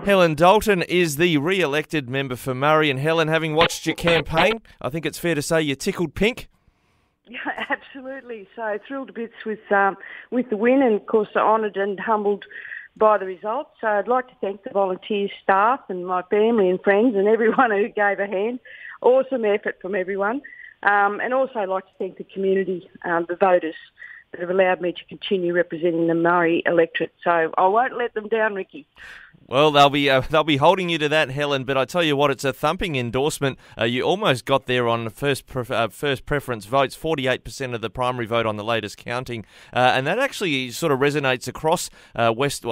Helen Dalton is the re-elected member for Murray. And Helen, having watched your campaign, I think it's fair to say you're tickled pink. Yeah, absolutely. So thrilled to bits with the win, and of course honoured and humbled by the results. So I'd like to thank the volunteer staff and my family and friends and everyone who gave a hand. Awesome effort from everyone. And also I'd like to thank the community, the voters, that have allowed me to continue representing the Murray electorate. So I won't let them down, Ricky. Well, they'll be holding you to that, Helen. But I tell you what, it's a thumping endorsement. You almost got there on first preference votes, 48% of the primary vote on the latest counting, and that actually sort of resonates across west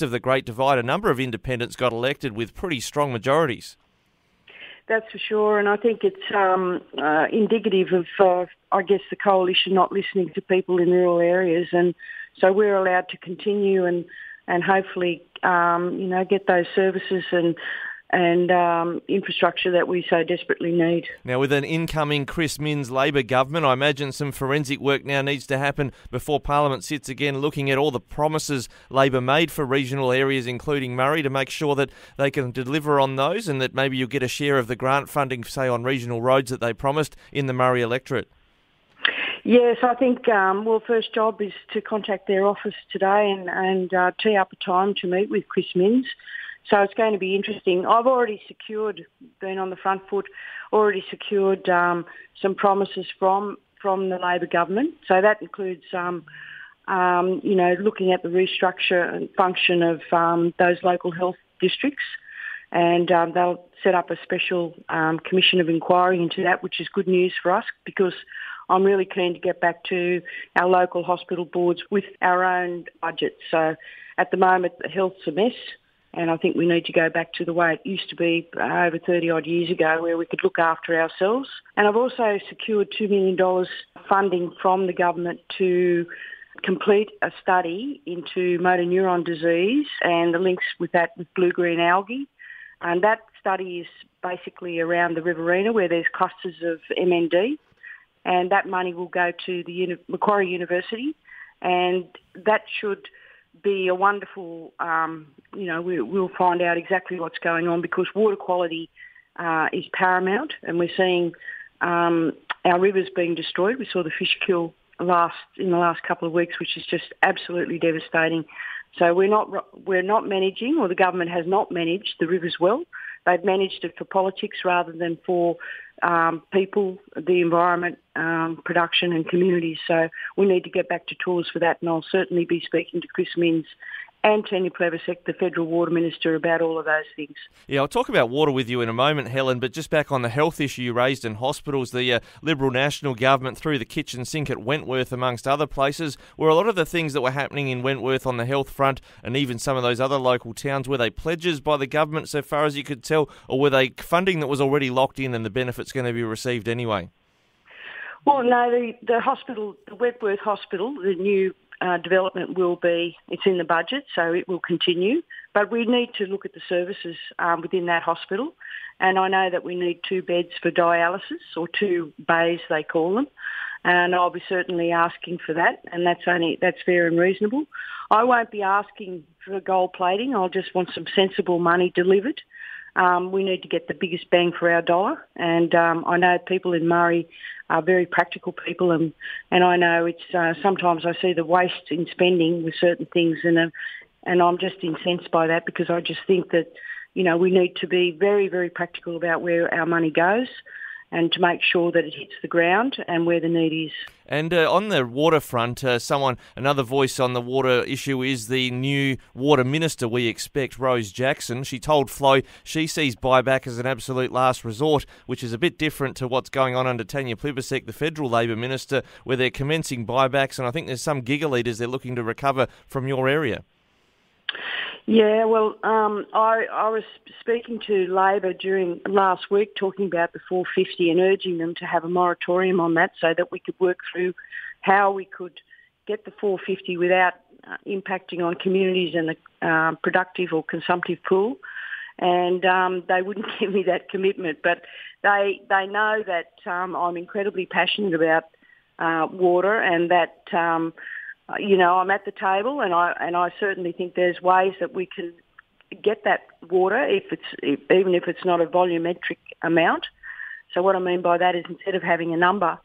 of the Great Divide. A number of independents got elected with pretty strong majorities. That's for sure, and I think it's indicative of, the coalition not listening to people in rural areas, and so we're allowed to continue and hopefully, get those services and infrastructure that we so desperately need. Now, with an incoming Chris Minns Labor government, I imagine some forensic work now needs to happen before Parliament sits again, looking at all the promises Labor made for regional areas, including Murray, to make sure that they can deliver on those and that maybe you'll get a share of the grant funding, say, on regional roads that they promised in the Murray electorate. Yes, I think, first job is to contact their office today and tee up a time to meet with Chris Minns. So it's going to be interesting. I've already been on the front foot, secured some promises from the Labor government. So that includes, looking at the restructure and function of those local health districts. And they'll set up a special commission of inquiry into that, which is good news for us because I'm really keen to get back to our local hospital boards with our own budget. So at the moment, the health's a mess, and I think we need to go back to the way it used to be over 30-odd years ago, where we could look after ourselves. And I've also secured $2 million funding from the government to complete a study into motor neuron disease and the links with that with blue-green algae. And that study is basically around the Riverina, where there's clusters of MND. And that money will go to the Macquarie University, and that should be a wonderful, we'll find out exactly what's going on because water quality is paramount, and we're seeing our rivers being destroyed. We saw the fish kill in the last couple of weeks, which is just absolutely devastating. So we're not managing, or the government has not managed the rivers well. They've managed it for politics rather than for people, the environment, production and communities. So we need to get back to tools for that, and I'll certainly be speaking to Chris Minns and Tanya Plibersek, the Federal Water Minister, about all of those things. Yeah, I'll talk about water with you in a moment, Helen, but just back on the health issue you raised in hospitals, the Liberal National Government threw the kitchen sink at Wentworth, amongst other places. Were a lot of the things that were happening in Wentworth on the health front and even some of those other local towns, were they pledges by the government so far as you could tell, or were they funding that was already locked in and the benefit's going to be received anyway? Well, no, the hospital, the Wentworth Hospital, the new development it's in the budget, so it will continue. But we need to look at the services within that hospital. And I know that we need 2 beds for dialysis, or 2 bays, they call them. And I'll be certainly asking for that, and that's fair and reasonable. I won't be asking for gold plating. I'll just want some sensible money delivered. We need to get the biggest bang for our dollar, and I know people in Murray are very practical people, and I know it's sometimes I see the waste in spending with certain things, and I'm just incensed by that because I just think that we need to be very, very practical about where our money goes, and to make sure that it hits the ground and where the need is. And on the waterfront, another voice on the water issue is the new water minister we expect, Rose Jackson. She told Flo she sees buyback as an absolute last resort, which is a bit different to what's going on under Tanya Plibersek, the federal Labor minister, where they're commencing buybacks, and I think there's some gigalitres they're looking to recover from your area. Yeah, well, I was speaking to Labor during last week talking about the 450 and urging them to have a moratorium on that so that we could work through how we could get the 450 without impacting on communities and the productive or consumptive pool. And they wouldn't give me that commitment, but they know that I'm incredibly passionate about water, and that I'm at the table, and I certainly think there's ways that we can get that water even if it's not a volumetric amount. So what I mean by that is instead of having a number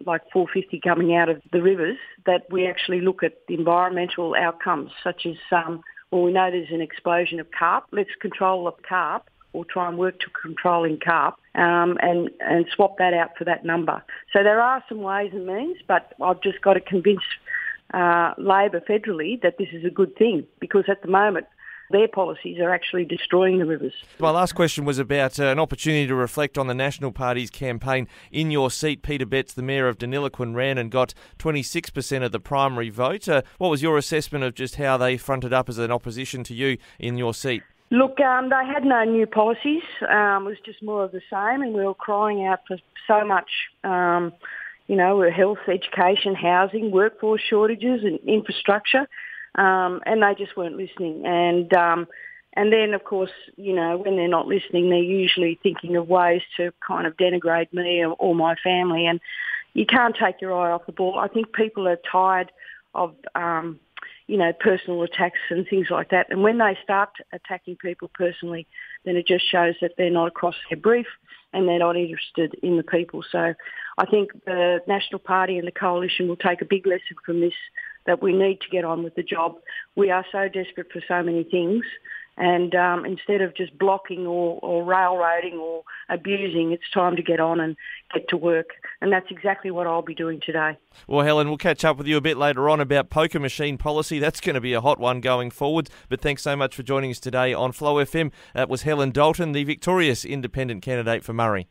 like 450 coming out of the rivers, that we actually look at the environmental outcomes, such as, we know there's an explosion of carp. Let's control the carp, or try and work to controlling carp, and swap that out for that number. So there are some ways and means, but I've just got to convince Labor federally that this is a good thing, because at the moment their policies are actually destroying the rivers. My last question was about an opportunity to reflect on the National Party's campaign. In your seat, Peta Betts, the Mayor of Deniliquin, ran and got 26% of the primary vote. What was your assessment of just how they fronted up as an opposition to you in your seat? Look, they had no new policies. It was just more of the same, and we were crying out for so much, health, education, housing, workforce shortages and infrastructure. And they just weren't listening. And then, of course, when they're not listening, they're usually thinking of ways to kind of denigrate me or my family. And you can't take your eye off the ball. I think people are tired of, personal attacks and things like that. And when they start attacking people personally, then it just shows that they're not across their brief and they're not interested in the people. So I think the National Party and the Coalition will take a big lesson from this, that we need to get on with the job. We are so desperate for so many things, and instead of just blocking or railroading or abusing, it's time to get on and get to work. And that's exactly what I'll be doing today. Well, Helen, we'll catch up with you a bit later on about poker machine policy. That's going to be a hot one going forward. But thanks so much for joining us today on Flow FM. That was Helen Dalton, the victorious independent candidate for Murray.